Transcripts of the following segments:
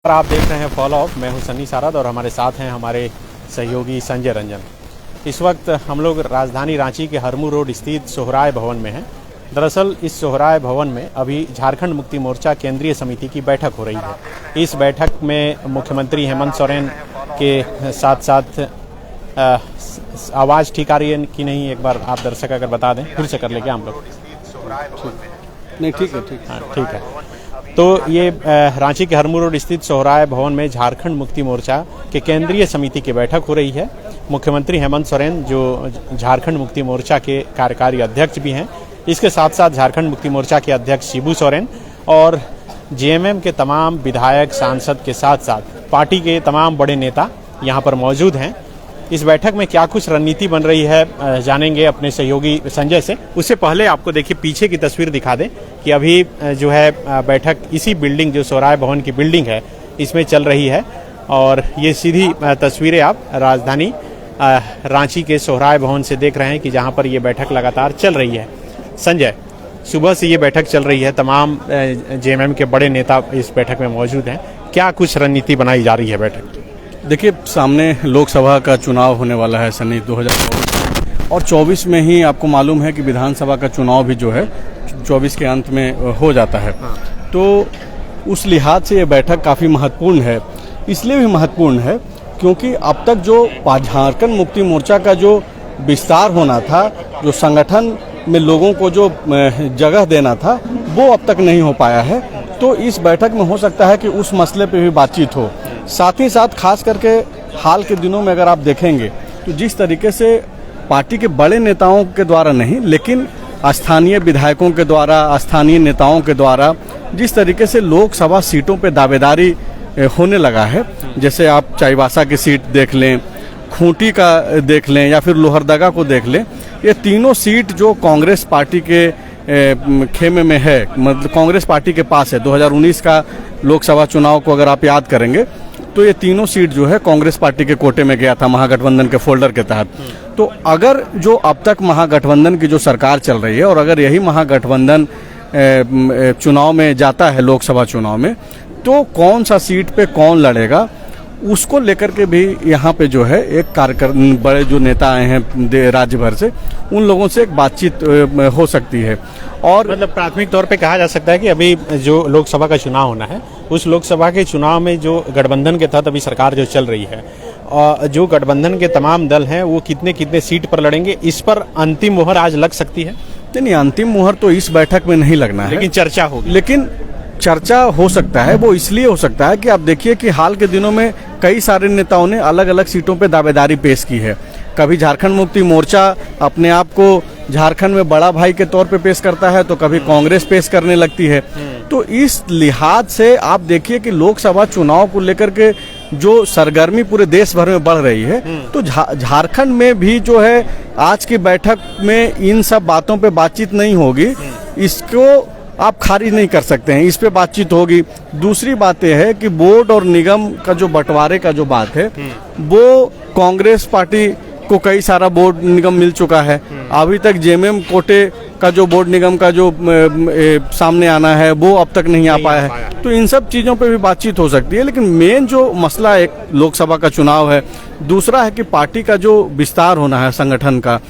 आप देख रहे हैं फॉलो ऑफ। मैं हूं सन्नी सारद और हमारे साथ हैं हमारे सहयोगी संजय रंजन। इस वक्त हम लोग राजधानी रांची के हरमू रोड स्थित सोहराय भवन में हैं। दरअसल इस सोहराय भवन में अभी झारखंड मुक्ति मोर्चा केंद्रीय समिति की बैठक हो रही है। इस बैठक में मुख्यमंत्री हेमंत सोरेन के साथ साथ आवाज़ ठीक आ रही है कि नहीं, एक बार आप दर्शक अगर बता दें, फिर से कर लेंगे हम लोग। नहीं, ठीक है, ठीक है। तो ये रांची के हरमू रोड स्थित सोहराय भवन में झारखंड मुक्ति मोर्चा के केंद्रीय समिति की बैठक हो रही है। मुख्यमंत्री हेमंत सोरेन जो झारखंड मुक्ति मोर्चा के कार्यकारी अध्यक्ष भी हैं, इसके साथ साथ झारखंड मुक्ति मोर्चा के अध्यक्ष शिबू सोरेन और जेएमएम के तमाम विधायक सांसद के साथ साथ पार्टी के तमाम बड़े नेता यहाँ पर मौजूद हैं। इस बैठक में क्या कुछ रणनीति बन रही है जानेंगे अपने सहयोगी संजय से। उससे पहले आपको देखिए पीछे की तस्वीर दिखा दें कि अभी जो है बैठक इसी बिल्डिंग, जो सोहराय भवन की बिल्डिंग है, इसमें चल रही है। और ये सीधी तस्वीरें आप राजधानी रांची के सोहराय भवन से देख रहे हैं कि जहाँ पर ये बैठक लगातार चल रही है। संजय, सुबह से ये बैठक चल रही है, तमाम जेएमएम के बड़े नेता इस बैठक में मौजूद हैं। क्या कुछ रणनीति बनाई जा रही है बैठक? देखिए, सामने लोकसभा का चुनाव होने वाला है सनी 2024 और 24 में ही आपको मालूम है कि विधानसभा का चुनाव भी जो है 24 के अंत में हो जाता है। तो उस लिहाज से ये बैठक काफ़ी महत्वपूर्ण है। इसलिए भी महत्वपूर्ण है क्योंकि अब तक जो झारखंड मुक्ति मोर्चा का जो विस्तार होना था, जो संगठन में लोगों को जो जगह देना था, वो अब तक नहीं हो पाया है। तो इस बैठक में हो सकता है कि उस मसले पे भी बातचीत हो। साथ ही साथ खास करके हाल के दिनों में अगर आप देखेंगे तो जिस तरीके से पार्टी के बड़े नेताओं के द्वारा नहीं, लेकिन स्थानीय विधायकों के द्वारा, स्थानीय नेताओं के द्वारा जिस तरीके से लोकसभा सीटों पे दावेदारी होने लगा है, जैसे आप चाईबासा की सीट देख लें, खूंटी का देख लें या फिर लोहरदगा को देख लें, ये तीनों सीट जो कांग्रेस पार्टी के खेमे में है, मतलब कांग्रेस पार्टी के पास है। 2019 का लोकसभा चुनाव को अगर आप याद करेंगे तो ये तीनों सीट जो है कांग्रेस पार्टी के कोटे में गया था महागठबंधन के फोल्डर के तहत। तो अगर जो अब तक महागठबंधन की जो सरकार चल रही है और अगर यही महागठबंधन चुनाव में जाता है, लोकसभा चुनाव में, तो कौन सा सीट पे कौन लड़ेगा, उसको लेकर के भी यहाँ पे जो है एक कार्यक्रम, बड़े जो नेता आए हैं राज्य भर से, उन लोगों से एक बातचीत हो सकती है। और मतलब प्राथमिक तौर पे कहा जा सकता है कि अभी जो लोकसभा का चुनाव होना है, उस लोकसभा के चुनाव में जो गठबंधन के तहत अभी सरकार जो चल रही है, और जो गठबंधन के तमाम दल हैं, वो कितने कितने सीट पर लड़ेंगे, इस पर अंतिम मुहर आज लग सकती है। नहीं, अंतिम मुहर तो इस बैठक में नहीं लगना है, लेकिन चर्चा होगी। लेकिन चर्चा हो सकता है। वो इसलिए हो सकता है कि आप देखिए कि हाल के दिनों में कई सारे नेताओं ने अलग अलग सीटों पे दावेदारी पेश की है। कभी झारखंड मुक्ति मोर्चा अपने आप को झारखंड में बड़ा भाई के तौर पे पेश करता है, तो कभी कांग्रेस पेश करने लगती है। तो इस लिहाज से आप देखिए कि लोकसभा चुनाव को लेकर के जो सरगर्मी पूरे देश भर में बढ़ रही है, तो झारखंड में भी जो है आज की बैठक में इन सब बातों पे बातचीत नहीं होगी, इसको आप खारिज नहीं कर सकते हैं, इस पे बातचीत होगी। दूसरी बात यह है कि बोर्ड और निगम का जो बंटवारे का जो बात है, वो कांग्रेस पार्टी को कई सारा बोर्ड निगम मिल चुका है। अभी तक जेएमएम कोटे का जो बोर्ड निगम का जो सामने आना है, वो अब तक नहीं आ पाया है। तो इन सब चीज़ों पे भी बातचीत हो सकती है। लेकिन मेन जो मसला एक लोकसभा का चुनाव है, दूसरा है कि पार्टी का जो विस्तार होना है संगठन का,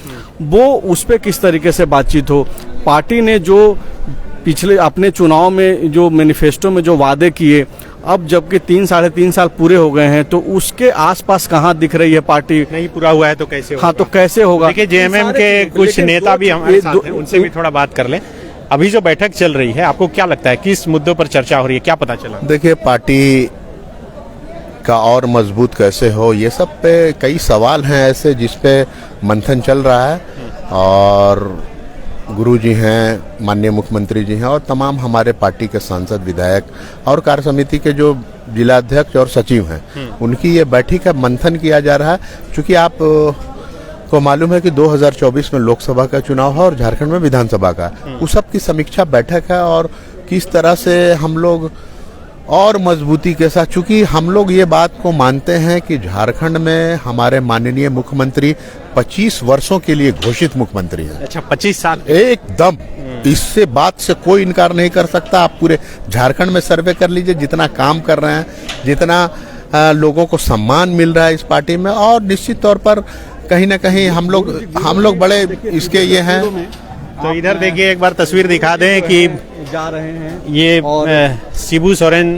वो उस पर किस तरीके से बातचीत हो। पार्टी ने जो पिछले अपने चुनाव में जो मैनिफेस्टो में जो वादे किए, अब जबकि 3-3.5 साल पूरे हो गए हैं, तो उसके आसपास कहाँ दिख रही है पार्टी? नहीं पूरा हुआ है तो कैसे होगा? हाँ, तो कैसे होगा? देखिए, जेएमएम के कुछ नेता भी हमारे साथ हैं, उनसे भी थोड़ा बात कर लें। अभी जो बैठक चल रही है, आपको क्या लगता है किस मुद्दों पर चर्चा हो रही है, क्या पता चला? देखिए, पार्टी का और मजबूत कैसे हो, ये सब पे कई सवाल हैं ऐसे जिसपे मंथन चल रहा है। और गुरु जी हैं, माननीय मुख्यमंत्री जी हैं और तमाम हमारे पार्टी के सांसद, विधायक और कार्य समिति के जो जिलाध्यक्ष और सचिव हैं, उनकी ये बैठक का मंथन किया जा रहा है। चूँकि आप को मालूम है कि 2024 में लोकसभा का चुनाव है और झारखंड में विधानसभा का, उस सब की समीक्षा बैठक है और किस तरह से हम लोग और मजबूती के साथ, चूंकि हम लोग ये बात को मानते हैं कि झारखंड में हमारे माननीय मुख्यमंत्री 25 वर्षों के लिए घोषित मुख्यमंत्री हैं। अच्छा, 25 साल एकदम, इससे बात से कोई इनकार नहीं कर सकता। आप पूरे झारखंड में सर्वे कर लीजिए, जितना काम कर रहे हैं, जितना लोगों को सम्मान मिल रहा है इस पार्टी में, और निश्चित तौर पर कहीं ना कहीं हम लोग बड़े इसके ये हैं। तो इधर देखिए, एक बार तस्वीर दिखा दें कि जा रहे हैं ये शिबू सोरेन,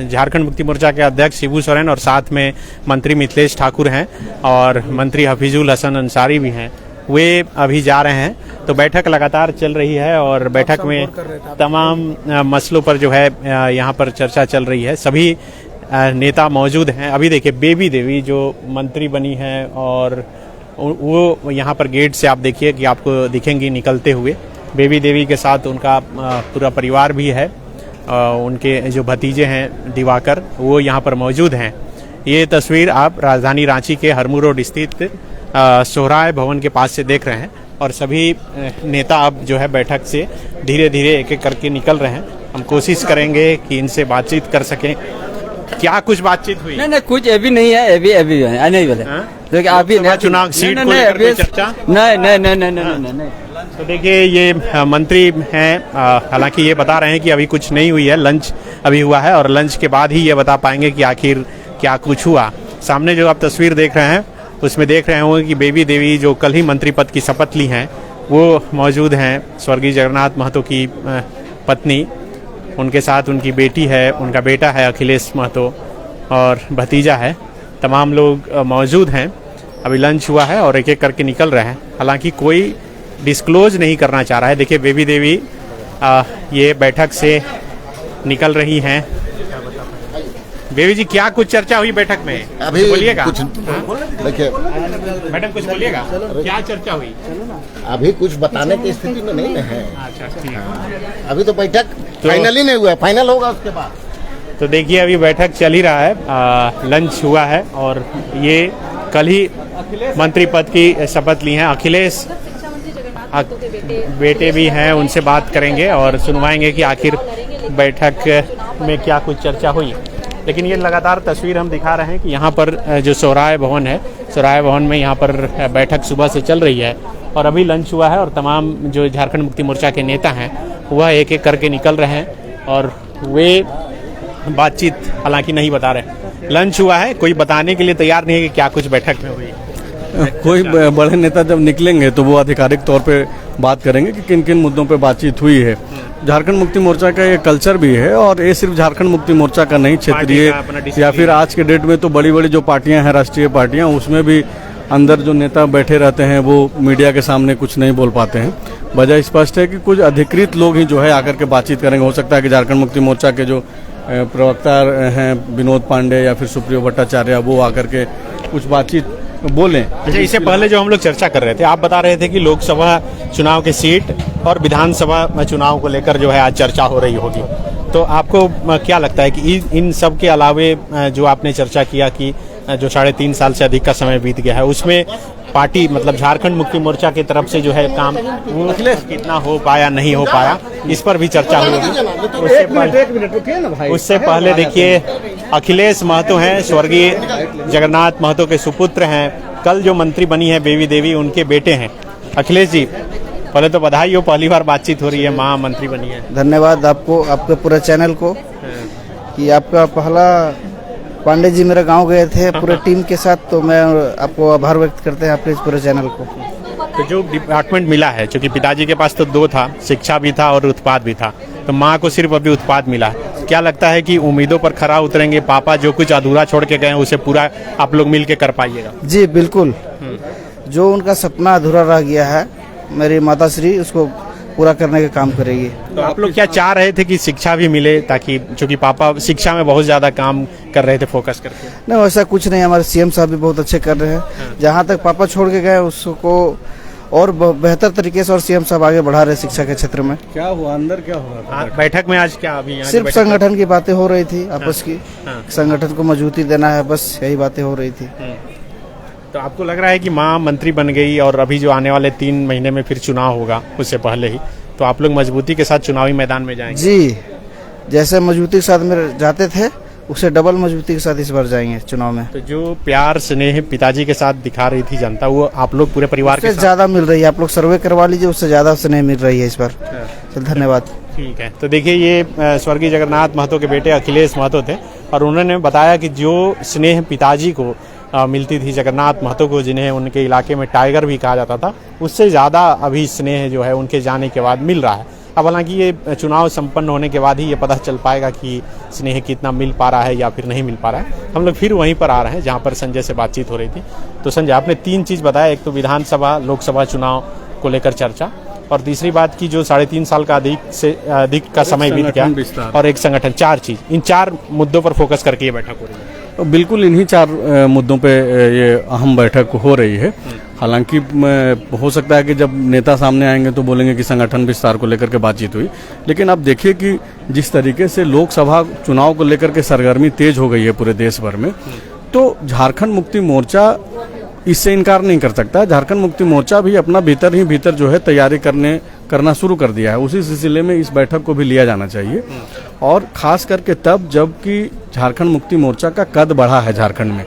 झारखंड मुक्ति मोर्चा के अध्यक्ष शिबू सोरेन, और साथ में मंत्री मिथिलेश ठाकुर हैं और मंत्री हफीजुल हसन अंसारी भी हैं, वे अभी जा रहे हैं। तो बैठक लगातार चल रही है और बैठक में तमाम मसलों पर जो है यहाँ पर चर्चा चल रही है। सभी नेता मौजूद हैं। अभी देखिए, बेबी देवी जो मंत्री बनी है और वो यहाँ पर गेट से आप देखिए कि आपको दिखेंगी निकलते हुए। बेबी देवी के साथ उनका पूरा परिवार भी है, उनके जो भतीजे हैं दिवाकर, वो यहाँ पर मौजूद हैं। ये तस्वीर आप राजधानी रांची के हरमू रोड स्थित सोहराय भवन के पास से देख रहे हैं और सभी नेता अब जो है बैठक से धीरे धीरे एक एक करके निकल रहे हैं। हम कोशिश करेंगे कि इनसे बातचीत कर सकें। क्या कुछ बातचीत हुई? नहीं, कुछ अभी नहीं है, अभी है नहीं बोले। तो अभी चुनाव सीट को लेकर कोई चर्चा? नहीं। तो देखिए, ये मंत्री हैं, हालांकि ये बता रहे हैं कि अभी कुछ नहीं हुई है, लंच अभी हुआ है और लंच के बाद ही ये बता पाएंगे कि आखिर क्या कुछ हुआ। सामने जो आप तस्वीर देख रहे हैं उसमें देख रहे होंगे कि बेबी देवी जो कल ही मंत्री पद की शपथ ली हैं वो मौजूद हैं। स्वर्गीय जगन्नाथ महतो की पत्नी, उनके साथ उनकी बेटी है, उनका बेटा है अखिलेश महतो और भतीजा है। तमाम लोग मौजूद हैं। अभी लंच हुआ है और एक एक करके निकल रहे हैं। हालांकि कोई डिस्क्लोज नहीं करना चाह रहा है। देखिए, बेबी देवी ये बैठक से निकल रही हैं। बेबी जी, क्या कुछ चर्चा हुई बैठक में? अभी बोलिएगा। कुछ देखिए मैडम, कुछ बोलिएगा, क्या चर्चा हुई? अभी कुछ बताने की स्थिति में नहीं है। अच्छा, ठीक है। अभी तो बैठक फाइनल नहीं हुआ है, फाइनल होगा उसके बाद। तो देखिए, अभी बैठक चल ही रहा है। लंच हुआ है और ये कल ही मंत्री पद की शपथ ली हैं। अखिलेश बेटे भी हैं, उनसे बात करेंगे और सुनवाएंगे कि आखिर बैठक में क्या कुछ चर्चा हुई। लेकिन ये लगातार तस्वीर हम दिखा रहे हैं कि यहाँ पर जो सोहराय भवन है, सोहराय भवन में यहाँ पर बैठक सुबह से चल रही है और अभी लंच हुआ है और तमाम जो झारखंड मुक्ति मोर्चा के नेता हैं वह एक एक करके निकल रहे हैं और वे बातचीत हालांकि नहीं बता रहे। लंच हुआ है, कोई बताने के लिए तैयार नहीं है कि क्या कुछ बैठक में हुई। कोई बड़े नेता जब निकलेंगे तो वो आधिकारिक तौर पे बात करेंगे कि किन किन मुद्दों पे बातचीत हुई है। झारखंड मुक्ति मोर्चा का ये कल्चर भी है और ये सिर्फ झारखंड मुक्ति मोर्चा का नहीं, क्षेत्रीय या फिर आज के डेट में तो बड़ी बड़ी जो पार्टियां हैं, राष्ट्रीय पार्टियां, उसमें भी अंदर जो नेता बैठे रहते हैं वो मीडिया के सामने कुछ नहीं बोल पाते हैं। वजह स्पष्ट है कि कुछ अधिकृत लोग ही जो है आकर के बातचीत करेंगे। हो सकता है कि झारखंड मुक्ति मोर्चा के जो प्रवक्ता हैं विनोद पांडे या फिर सुप्रियो भट्टाचार्य, वो आकर के कुछ बातचीत बोलें। अच्छा, इससे पहले जो हम लोग चर्चा कर रहे थे, आप बता रहे थे कि लोकसभा चुनाव की सीट और विधानसभा चुनाव को लेकर जो है आज चर्चा हो रही होगी। तो आपको क्या लगता है कि इन सब के अलावे जो आपने चर्चा किया कि जो 3.5 साल से अधिक का समय बीत गया है, उसमें पार्टी मतलब झारखंड मुक्ति मोर्चा की तरफ से जो है काम वो कितना हो पाया, नहीं हो पाया, इस पर भी चर्चा हुई होगी। उससे पहले देखिए, अखिलेश महतो हैं, स्वर्गीय जगन्नाथ महतो के सुपुत्र हैं। कल जो मंत्री बनी है बेबी देवी, उनके बेटे हैं। अखिलेश जी, पहले तो बधाई हो, पहली बार बातचीत हो रही है, माँ मंत्री बनी है। धन्यवाद आपको, आपके पूरे चैनल को कि आपका पहला पांडे जी मेरे गांव गए थे पूरे टीम के साथ, तो मैं आपको आभार व्यक्त करते हैं आपके इस पूरे चैनल को। तो जो डिपार्टमेंट मिला है, क्योंकि पिताजी के पास तो 2 था, शिक्षा भी था और उत्पाद भी था, तो माँ को सिर्फ अभी उत्पाद मिला है। क्या लगता है कि उम्मीदों पर खरा उतरेंगे? पापा जो कुछ अधूरा छोड़ के गए उसे पूरा आप लोग मिल के कर पाइएगा? जी बिल्कुल, जो उनका सपना अधूरा रह गया है, मेरी माताश्री उसको पूरा करने का काम करेगी। तो आप लोग क्या चाह रहे थे कि शिक्षा भी मिले, ताकि चूंकि पापा शिक्षा में बहुत ज्यादा काम कर रहे थे फोकस करके? नहीं, वैसा कुछ नहीं, हमारे सीएम साहब भी बहुत अच्छे कर रहे हैं। जहाँ तक पापा छोड़ के गए उसको और बेहतर तरीके से और सीएम साहब आगे बढ़ा रहे शिक्षा के क्षेत्र में। क्या हुआ अंदर, क्या हुआ बैठक में आज? क्या अभी सिर्फ संगठन की बातें हो रही थी आपस की, संगठन को मजबूती देना है, बस यही बातें हो रही थी। तो आपको लग रहा है कि माँ मंत्री बन गई और अभी जो आने वाले 3 महीने में फिर चुनाव होगा उससे पहले ही, तो आप लोग मजबूती के साथ चुनावी मैदान में जाएंगे? जी, जैसे मजबूती के साथ में जाते थे उससे डबल मजबूती के साथ इस बार जाएंगे चुनाव में। तो जो प्यार स्नेह पिताजी के साथ दिखा रही थी जनता, वो आप लोग पूरे परिवार के उससे साथ ज्यादा मिल रही है। आप लोग सर्वे करवा लीजिए, उससे ज्यादा स्नेह मिल रही है इस बार। चल धन्यवाद। ठीक है। तो देखिए, ये स्वर्गीय जगन्नाथ महतो के बेटे अखिलेश महतो थे और उन्होंने बताया कि जो स्नेह पिताजी को मिलती थी जगन्नाथ महतो को, जिन्हें उनके इलाके में टाइगर भी कहा जाता था, उससे ज़्यादा अभी स्नेह जो है उनके जाने के बाद मिल रहा है। अब हालांकि ये चुनाव संपन्न होने के बाद ही ये पता चल पाएगा कि स्नेह कितना मिल पा रहा है या फिर नहीं मिल पा रहा है। हम लोग फिर वहीं पर आ रहे हैं जहाँ पर संजय से बातचीत हो रही थी। तो संजय, आपने 3 चीज़ बताया, एक तो विधानसभा लोकसभा चुनाव को लेकर चर्चा, और तीसरी बात की जो 3.5 साल का अधिक का समय बीत गया, और एक संगठन, 4 चीज़, इन 4 मुद्दों पर फोकस करके ये बैठक हो रही है। बिल्कुल इन्हीं 4 मुद्दों पे ये अहम बैठक हो रही है। हालांकि हो सकता है कि जब नेता सामने आएंगे तो बोलेंगे कि संगठन विस्तार को लेकर के बातचीत हुई, लेकिन आप देखिए कि जिस तरीके से लोकसभा चुनाव को लेकर के सरगर्मी तेज हो गई है पूरे देश भर में, तो झारखंड मुक्ति मोर्चा इससे इनकार नहीं कर सकता। झारखंड मुक्ति मोर्चा भी अपना भीतर जो है तैयारी करना शुरू कर दिया है। उसी सिलसिले में इस बैठक को भी लिया जाना चाहिए, और खास करके तब जबकि झारखंड मुक्ति मोर्चा का कद बढ़ा है झारखंड में।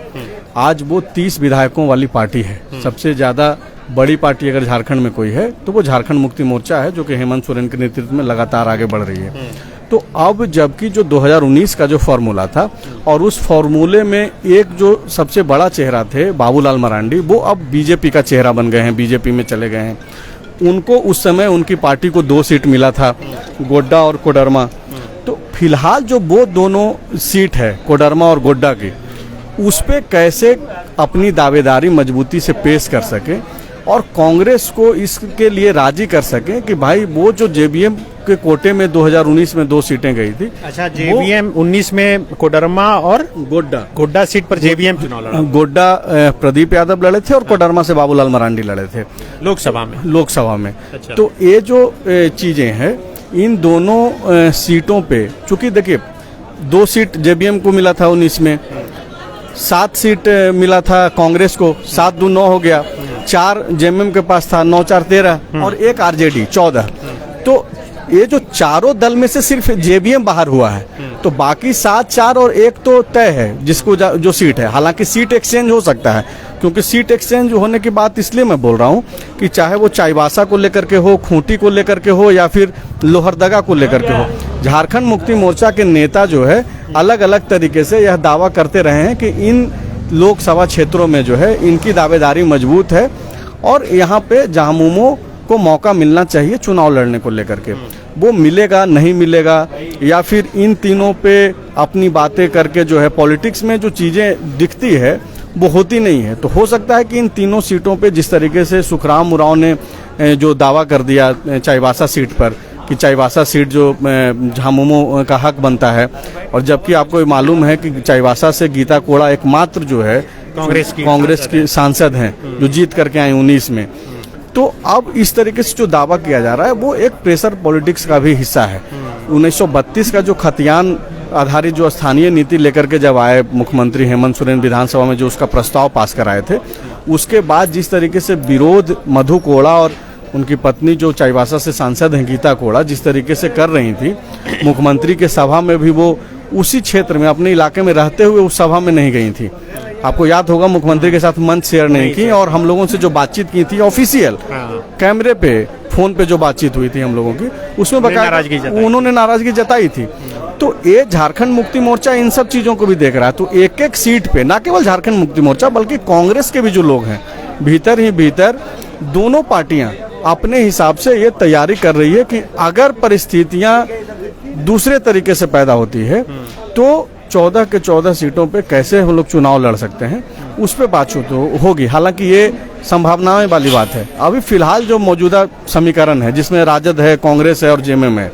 आज वो 30 विधायकों वाली पार्टी है। सबसे ज्यादा बड़ी पार्टी अगर झारखंड में कोई है तो वो झारखंड मुक्ति मोर्चा है, जो कि हेमंत सोरेन के नेतृत्व में लगातार आगे बढ़ रही है। तो अब जबकि जो 2019 का जो फॉर्मूला था, और उस फॉर्मूले में एक जो सबसे बड़ा चेहरा थे बाबूलाल मरांडी, वो अब बीजेपी का चेहरा बन गए हैं, बीजेपी में चले गए हैं। उनको उस समय उनकी पार्टी को 2 सीट मिला था, गोड्डा और कोडरमा। तो फिलहाल जो वो दोनों सीट है कोडरमा और गोड्डा की, उस पे कैसे अपनी दावेदारी मजबूती से पेश कर सके और कांग्रेस को इसके लिए राजी कर सके कि भाई वो जो जेबीएम के कोटे में 2019 में 2 सीटें गई थी। अच्छा, जेबीएम 19 में कोडरमा और गोड्डा सीट पर जेबीएम चुनाव लड़ा। गोड्डा प्रदीप यादव लड़े थे और कोडरमा से बाबूलाल मरांडी लड़े थे लोकसभा में। अच्छा। तो ये जो चीजें हैं, इन दोनों सीटों पे, चूंकि देखिए 2 सीट जेबीएम को मिला था 19 में, 7 सीट मिला था कांग्रेस को, 7-2 9 हो गया, 4 जेएमएम के पास था, 9-4 13 और 1 आरजेडी 14। तो ये जो चारों दल में से सिर्फ जेबीएम बाहर हुआ है, तो बाकी 7-4 और 1 तो तय है जिसको जो सीट है। हालांकि सीट एक्सचेंज हो सकता है, क्योंकि सीट एक्सचेंज होने की बात इसलिए मैं बोल रहा हूँ कि चाहे वो चाईबासा को लेकर के हो, खूंटी को लेकर के हो, या फिर लोहरदगा को लेकर के हो, झारखंड मुक्ति मोर्चा के नेता जो है अलग अलग तरीके से यह दावा करते रहे हैं कि इन लोकसभा क्षेत्रों में जो है इनकी दावेदारी मजबूत है, और यहाँ पे झामुमो को मौका मिलना चाहिए चुनाव लड़ने को लेकर के। वो मिलेगा नहीं मिलेगा, या फिर इन तीनों पे अपनी बातें करके जो है पॉलिटिक्स में जो चीजें दिखती है वो होती नहीं है। तो हो सकता है कि इन तीनों सीटों पे जिस तरीके से सुखराम उरांव ने जो दावा कर दिया चाईबासा सीट पर कि चाईबासा सीट जो झामुमो का हक बनता है, और जबकि आपको मालूम है कि चाईबासा से गीता कोड़ा एकमात्र जो है कांग्रेस की सांसद हैं जो जीत करके आए 19 में। तो अब इस तरीके से जो दावा किया जा रहा है वो एक प्रेशर पॉलिटिक्स का भी हिस्सा है। 1932 का जो खतियान आधारित जो स्थानीय नीति लेकर के जब आए मुख्यमंत्री हेमंत सोरेन विधानसभा में, जो उसका प्रस्ताव पास कराए थे, उसके बाद जिस तरीके से विरोध मधु कोड़ा और उनकी पत्नी जो चाईबासा से सांसद हैं गीता कोड़ा जिस तरीके से कर रही थी, मुख्यमंत्री के सभा में भी वो उसी क्षेत्र में अपने इलाके में रहते हुए उस सभा में नहीं गई थी। आपको याद होगा मुख्यमंत्री के साथ मंच शेयर नहीं की, और हम लोगों से जो बातचीत की थी ऑफिशियल कैमरे पे फोन पे जो बातचीत हुई थी हम लोगों की, उसमें उन्होंने नाराजगी जताई थी। तो ये झारखंड मुक्ति मोर्चा इन सब चीजों को भी देख रहा है। तो एक एक सीट पे न केवल झारखंड मुक्ति मोर्चा बल्कि कांग्रेस के भी जो लोग हैं भीतर ही भीतर दोनों पार्टियां अपने हिसाब से ये तैयारी कर रही है कि अगर परिस्थितियां दूसरे तरीके से पैदा होती है तो 14 के 14 सीटों पे कैसे हम लोग चुनाव लड़ सकते हैं, उस पे बातचीत होगी। हालांकि ये संभावनाएं वाली बात है। अभी फिलहाल जो मौजूदा समीकरण है जिसमें राजद है, कांग्रेस है और जेएमएम है,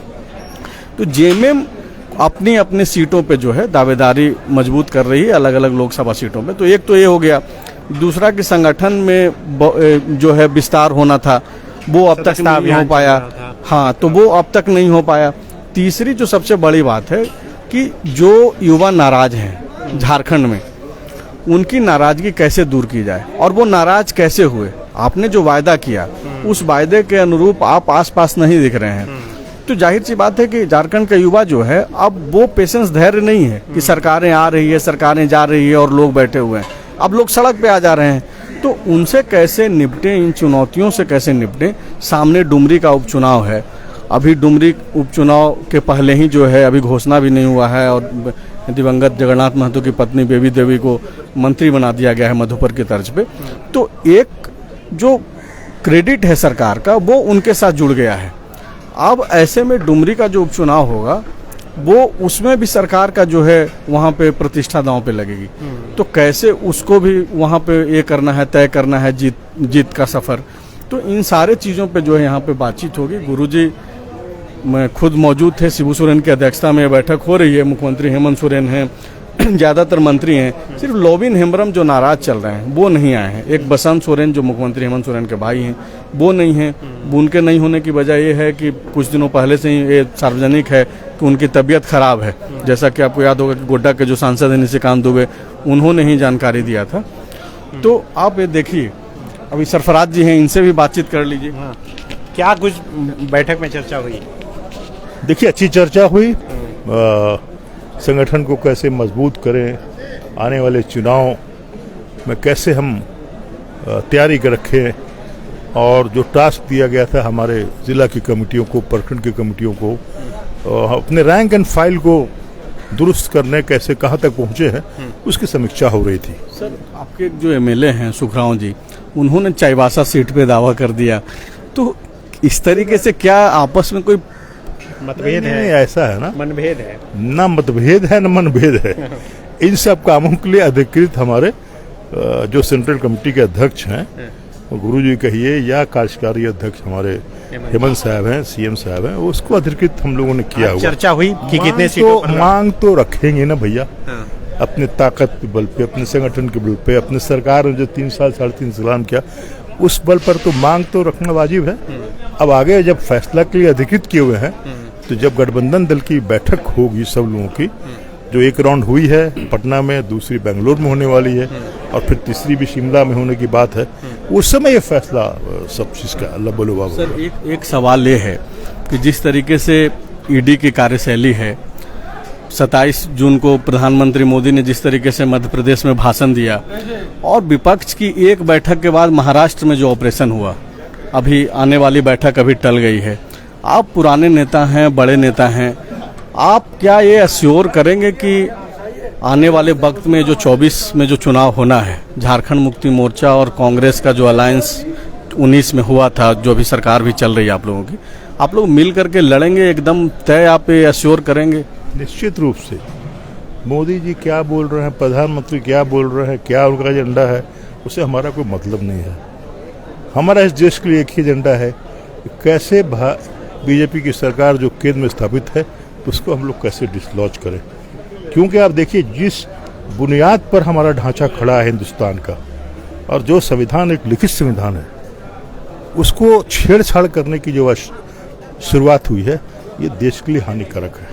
तो जेएमएम अपनी अपनी सीटों पे जो है दावेदारी मजबूत कर रही है अलग अलग लोकसभा सीटों पे। तो एक तो ये हो गया। दूसरा कि संगठन में जो है विस्तार होना था वो अब तक नहीं हो पाया। हाँ, तो वो अब तक नहीं हो पाया। तीसरी जो सबसे बड़ी बात है कि जो युवा नाराज हैं झारखंड में, उनकी नाराजगी कैसे दूर की जाए, और वो नाराज कैसे हुए। आपने जो वायदा किया उस वायदे के अनुरूप आप आसपास नहीं दिख रहे हैं। तो जाहिर सी बात है कि झारखंड का युवा जो है अब वो पेशेंस धैर्य नहीं है कि सरकारें आ रही है, सरकारें जा रही है और लोग बैठे हुए हैं। अब लोग सड़क पे आ जा रहे हैं, तो उनसे कैसे निपटें, इन चुनौतियों से कैसे निपटें। सामने डुमरी का उपचुनाव है, अभी डुमरी उपचुनाव के पहले ही जो है अभी घोषणा भी नहीं हुआ है और दिवंगत जगन्नाथ महतो की पत्नी बेबी देवी को मंत्री बना दिया गया है मधुपर की तर्ज पे। तो एक जो क्रेडिट है सरकार का वो उनके साथ जुड़ गया है। अब ऐसे में डुमरी का जो उपचुनाव होगा वो उसमें भी सरकार का जो है वहाँ पे प्रतिष्ठा दांव पे लगेगी। तो कैसे उसको भी वहाँ पे ये करना है, तय करना है जीत का सफ़र। तो इन सारे चीज़ों पे जो है यहाँ पे बातचीत होगी। गुरुजी मैं खुद मौजूद थे, शिबू सोरेन की अध्यक्षता में बैठक हो रही है। मुख्यमंत्री हेमंत सोरेन हैं, ज़्यादातर मंत्री हैं। सिर्फ लोबिन हेम्ब्रम जो नाराज चल रहे हैं वो नहीं आए हैं। एक बसंत सोरेन जो मुख्यमंत्री हेमंत सोरेन के भाई हैं वो नहीं हैं। उनके नहीं होने की वजह ये है कि कुछ दिनों पहले से ही ये सार्वजनिक है कि उनकी तबीयत खराब है। जैसा कि आपको याद होगा कि गोड्डा के जो सांसद हैं निशिकांत दुबे, उन्होंने ही जानकारी दिया था। तो आप ये देखिए, अभी सरफराज जी हैं, इनसे भी बातचीत कर लीजिए। क्या कुछ बैठक में चर्चा हुई? देखिए, अच्छी चर्चा हुई। संगठन को कैसे मजबूत करें, आने वाले चुनाव में कैसे हम तैयारी कर रखें, और जो टास्क दिया गया था हमारे ज़िला की कमेटियों को, प्रखंड की कमेटियों को, अपने रैंक एंड फाइल को दुरुस्त करने कैसे कहाँ तक पहुँचे हैं, उसकी समीक्षा हो रही थी। सर, आपके जो एमएलए हैं सुखराव जी, उन्होंने चाईबासा सीट पे दावा कर दिया, तो इस तरीके से क्या आपस में कोई मतभेद है? नहीं, ऐसा है ना, मनभेद है ना, मतभेद है ना मनभेद है। इन सब कामों के लिए अधिकृत हमारे जो सेंट्रल कमेटी के अध्यक्ष हैं, गुरुजी कहिए या कार्यकारी अध्यक्ष हमारे हेमंत साहब हैं, सीएम साहब हैं, उसको अधिकृत हम लोगों ने किया हुआ। चर्चा हुई कि कितने सीटों पर मांग तो रखेंगे ना भैया, अपने ताकत के बल पे, अपने संगठन के बल पे, अपने सरकार ने जो 3 साल 3.5 साल किया उस बल पर तो मांग तो रखना वाजिब है। अब आगे जब फैसला के लिए अधिकृत किए हुए हैं, तो जब गठबंधन दल की बैठक होगी सब लोगों की, जो एक राउंड हुई है पटना में, दूसरी बेंगलोर में होने वाली है, और फिर तीसरी भी शिमला में होने की बात है, उस समय ये फैसला सब चीज़ का अल्लाह बोलो बाबा। सर, एक सवाल ये है कि जिस तरीके से ईडी की कार्यशैली है, 27 जून को प्रधानमंत्री मोदी ने जिस तरीके से मध्य प्रदेश में भाषण दिया, और विपक्ष की एक बैठक के बाद महाराष्ट्र में जो ऑपरेशन हुआ, अभी आने वाली बैठक अभी टल गई है। आप पुराने नेता हैं, बड़े नेता हैं, आप क्या ये अश्योर करेंगे कि आने वाले वक्त में जो 24 में जो चुनाव होना है, झारखंड मुक्ति मोर्चा और कांग्रेस का जो अलायंस 19 में हुआ था, जो अभी सरकार भी चल रही है आप लोगों की, आप लोग मिल करके लड़ेंगे एकदम तय, आप ये अश्योर करेंगे? निश्चित रूप से। मोदी जी क्या बोल रहे हैं, प्रधानमंत्री क्या बोल रहे हैं, क्या उनका एजेंडा है, उससे हमारा कोई मतलब नहीं है। हमारा इस देश के लिए एक ही एजेंडा है कि कैसे बीजेपी की सरकार जो केंद्र में स्थापित है उसको हम लोग कैसे डिसलॉन्च करें। क्योंकि आप देखिए, जिस बुनियाद पर हमारा ढांचा खड़ा है हिंदुस्तान का, और जो संविधान एक लिखित संविधान है, उसको छेड़छाड़ करने की जो शुरुआत हुई है, ये देश के लिए हानिकारक है।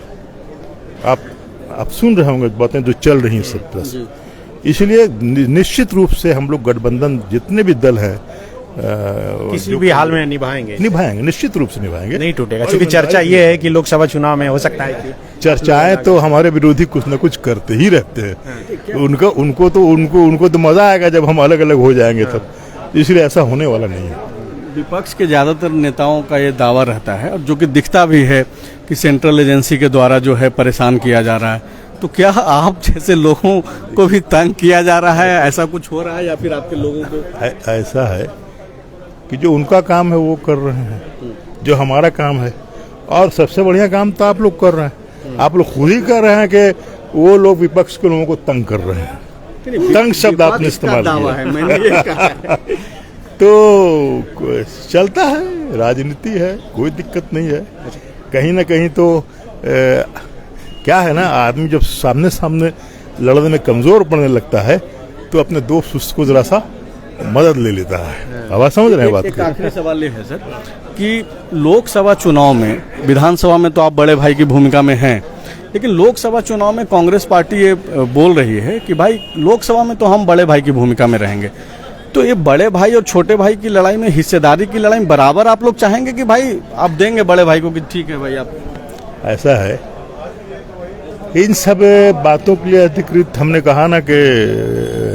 आप सुन रहे होंगे बातें जो चल रही हैं सब तरह से। इसलिए निश्चित रूप से हम लोग गठबंधन जितने भी दल हैं किसी भी हाल में निभाएंगे, निश्चित रूप से निभाएंगे, नहीं टूटेगा। क्योंकि चर्चा ये है कि लोकसभा चुनाव में हो सकता है कि चर्चाएं तो हमारे विरोधी कुछ न कुछ करते ही रहते हैं। उनको तो मजा आएगा जब हम अलग अलग हो जाएंगे तब, इसलिए ऐसा होने वाला नहीं है। विपक्ष के ज़्यादातर नेताओं का ये दावा रहता है, और जो कि दिखता भी है कि सेंट्रल एजेंसी के द्वारा जो है परेशान किया जा रहा है। तो क्या आप जैसे लोगों को भी तंग किया जा रहा है, ऐसा कुछ हो रहा है, या फिर आपके लोगों को? ऐसा है कि जो उनका काम है वो कर रहे हैं, जो हमारा काम है, और सबसे बढ़िया काम तो आप लोग कर रहे हैं। आप लोग खुद ही कर रहे हैं कि वो लोग विपक्ष के लोगों को तंग कर रहे हैं। तंग शब्द आपने इस्तेमाल किया। तो चलता है, राजनीति है, कोई दिक्कत नहीं है। कहीं ना कहीं तो क्या है ना, आदमी जब सामने सामने लड़ने में कमजोर पड़ने लगता है तो अपने दोस्त उसको जरा सा मदद ले लेता है। आवाज समझ रहे हैं बात एक आखिरी सवाल ये है सर कि लोकसभा चुनाव में, विधानसभा में तो आप बड़े भाई की भूमिका में हैं, लेकिन लोकसभा चुनाव में कांग्रेस पार्टी ये बोल रही है कि भाई लोकसभा में तो हम बड़े भाई की भूमिका में रहेंगे, तो ये बड़े भाई और छोटे भाई की लड़ाई में, हिस्सेदारी की लड़ाई में बराबर आप लोग चाहेंगे कि भाई आप देंगे बड़े भाई को कि ठीक है भाई आप? ऐसा है, इन सब बातों के लिए अधिकृत हमने कहा ना कि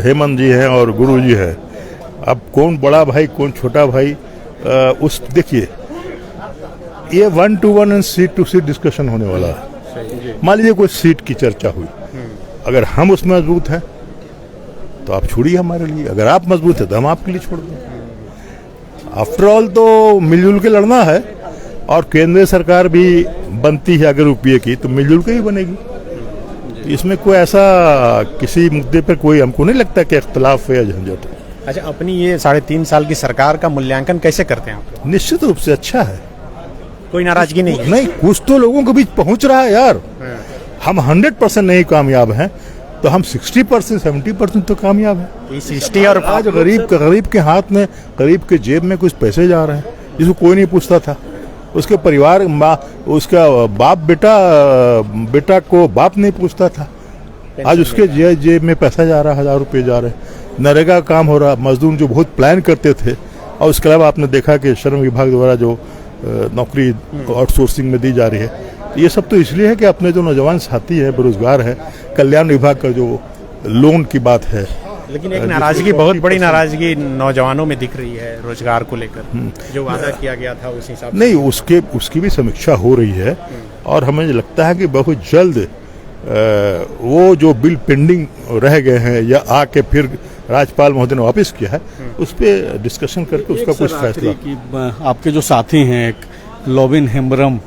हेमंत जी हैं और गुरु जी हैं। अब कौन बड़ा भाई कौन छोटा भाई, उस देखिए ये 1 to 1 and seat to seat discussion होने वाला है। मान लीजिए कोई सीट की चर्चा हुई, अगर हम उसमें मजबूत हैं तो आप छोड़िए हमारे लिए, अगर आप मजबूत है तो हम आपके लिए छोड़ दें। आफ्टर ऑल तो मिलजुल के लड़ना है, और केंद्र सरकार भी बनती है अगर यूपीए की तो मिलजुल के ही बनेगी। इसमें कोई ऐसा किसी मुद्दे पर कोई हमको नहीं लगता कि इख्तलाफ है या झंझट है। अच्छा, अपनी ये 3.5 साल की सरकार का मूल्यांकन कैसे करते हैं आप? निश्चित रूप से अच्छा है, कोई नाराजगी नहीं है? नहीं, कुछ तो लोगों के बीच पहुंच रहा है यार। हम 100% नहीं कामयाब हैं तो हम 60% 70% तो कामयाब हैं। 60 और आज गरीब के हाथ में, गरीब के जेब में कुछ पैसे जा रहे हैं जिसको कोई नहीं पूछता था। उसके परिवार उसका बाप बेटा को बाप नहीं पूछता था, आज उसके जेब में पैसा जा रहा है, 1000 रुपये जा रहे हैं। नरेगा का काम हो रहा, मजदूर जो बहुत प्लान करते थे, और उसके अलावा आपने देखा कि श्रम विभाग द्वारा जो नौकरी आउटसोर्सिंग में दी जा रही है, ये सब तो इसलिए है कि अपने जो नौजवान साथी है, बेरोजगार है, कल्याण विभाग का जो लोन की बात है। लेकिन एक नाराजगी, बहुत बड़ी नाराजगी नौजवानों में दिख रही है रोजगार को लेकर, जो वादा किया गया था उस हिसाब से नहीं, उसकी भी समीक्षा हो रही है, और हमें लगता है कि बहुत जल्द वो जो बिल पेंडिंग रह गए हैं या आके फिर राज्यपाल महोदय ने वापस किया है, उस पर डिस्कशन करके उसका कुछ फैसला। आपके जो साथी हैं एक लोबिन हेम्ब्रम,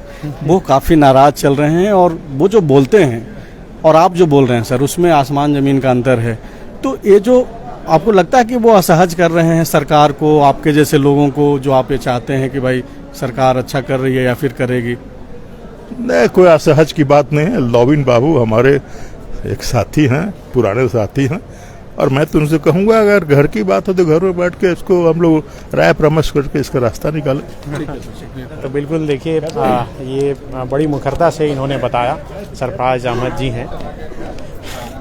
वो काफ़ी नाराज चल रहे हैं, और वो जो बोलते हैं और आप जो बोल रहे हैं सर, उसमें आसमान ज़मीन का अंतर है। तो ये जो आपको लगता है कि वो असहज कर रहे हैं सरकार को, आपके जैसे लोगों को, जो आप ये चाहते हैं कि भाई सरकार अच्छा कर रही है या फिर करेगी? नहीं, कोई असहज की बात नहीं है। लोबिन बाबू हमारे एक साथी हैं, पुराने साथी हैं, और मैं तो उनसे कहूँगा अगर घर की बात हो तो घर में बैठ के इसको हम लोग राय परामर्श करके इसका रास्ता निकालें। तो बिल्कुल देखिए, ये बड़ी मुखरता से इन्होंने बताया, सरफराज अहमद जी हैं।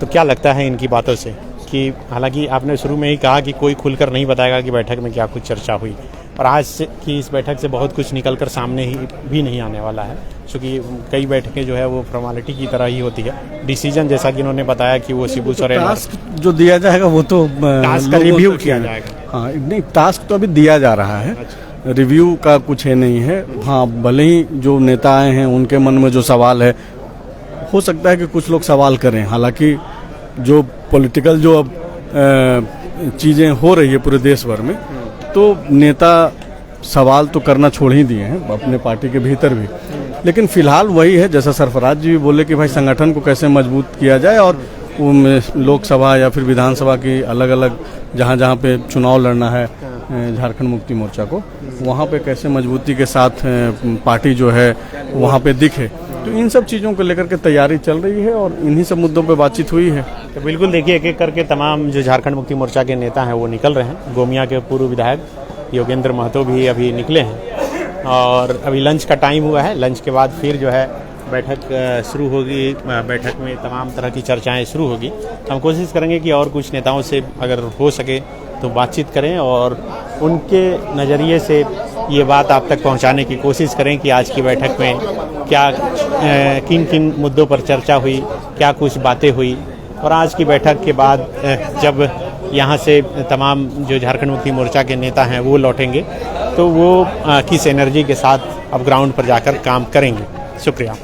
तो क्या लगता है इनकी बातों से कि हालांकि आपने शुरू में ही कहा कि कोई खुलकर नहीं बताएगा कि बैठक में क्या कुछ चर्चा हुई, और आज की इस बैठक से बहुत कुछ निकलकर सामने ही भी नहीं आने वाला है, क्योंकि कई बैठकें जो है वो फॉर्मेलिटी की तरह ही होती है। डिसीजन जैसा कि इन्होंने बताया कि वो शिबू सोरेन टास्क जो दिया जाएगा वो तो टास्क का रिव्यू किया जाएगा। हाँ, नहीं, टास्क तो अभी दिया जा रहा है, रिव्यू का कुछ है नहीं है। हाँ, भले ही जो नेता आए हैं उनके मन में जो सवाल है, हो सकता है कि कुछ लोग सवाल करें। हालांकि जो पॉलिटिकल जो अब चीज़ें हो रही है पूरे देश भर में, तो नेता सवाल तो करना छोड़ ही दिए हैं अपने पार्टी के भीतर भी। लेकिन फिलहाल वही है, जैसा सरफराज जी भी बोले कि भाई संगठन को कैसे मजबूत किया जाए, और लोकसभा या फिर विधानसभा की अलग अलग जहाँ जहाँ पे चुनाव लड़ना है झारखंड मुक्ति मोर्चा को, वहाँ पे कैसे मजबूती के साथ पार्टी जो है वहाँ पे दिखे। तो इन सब चीज़ों को लेकर के तैयारी चल रही है, और इन्हीं सब मुद्दों पे बातचीत हुई है। तो बिल्कुल देखिए, एक एक करके तमाम जो झारखंड मुक्ति मोर्चा के नेता हैं वो निकल रहे हैं। गोमिया के पूर्व विधायक योगेंद्र महतो भी अभी निकले हैं, और अभी लंच का टाइम हुआ है। लंच के बाद फिर जो है बैठक शुरू होगी, बैठक में तमाम तरह की चर्चाएं शुरू होगी। हम कोशिश करेंगे कि और कुछ नेताओं से अगर हो सके तो बातचीत करें, और उनके नज़रिए से ये बात आप तक पहुंचाने की कोशिश करें कि आज की बैठक में क्या किन किन मुद्दों पर चर्चा हुई, क्या कुछ बातें हुई, और आज की बैठक के बाद जब यहाँ से तमाम जो झारखंड मुक्ति मोर्चा के नेता हैं वो लौटेंगे तो वो किस एनर्जी के साथ अब ग्राउंड पर जाकर काम करेंगे। शुक्रिया।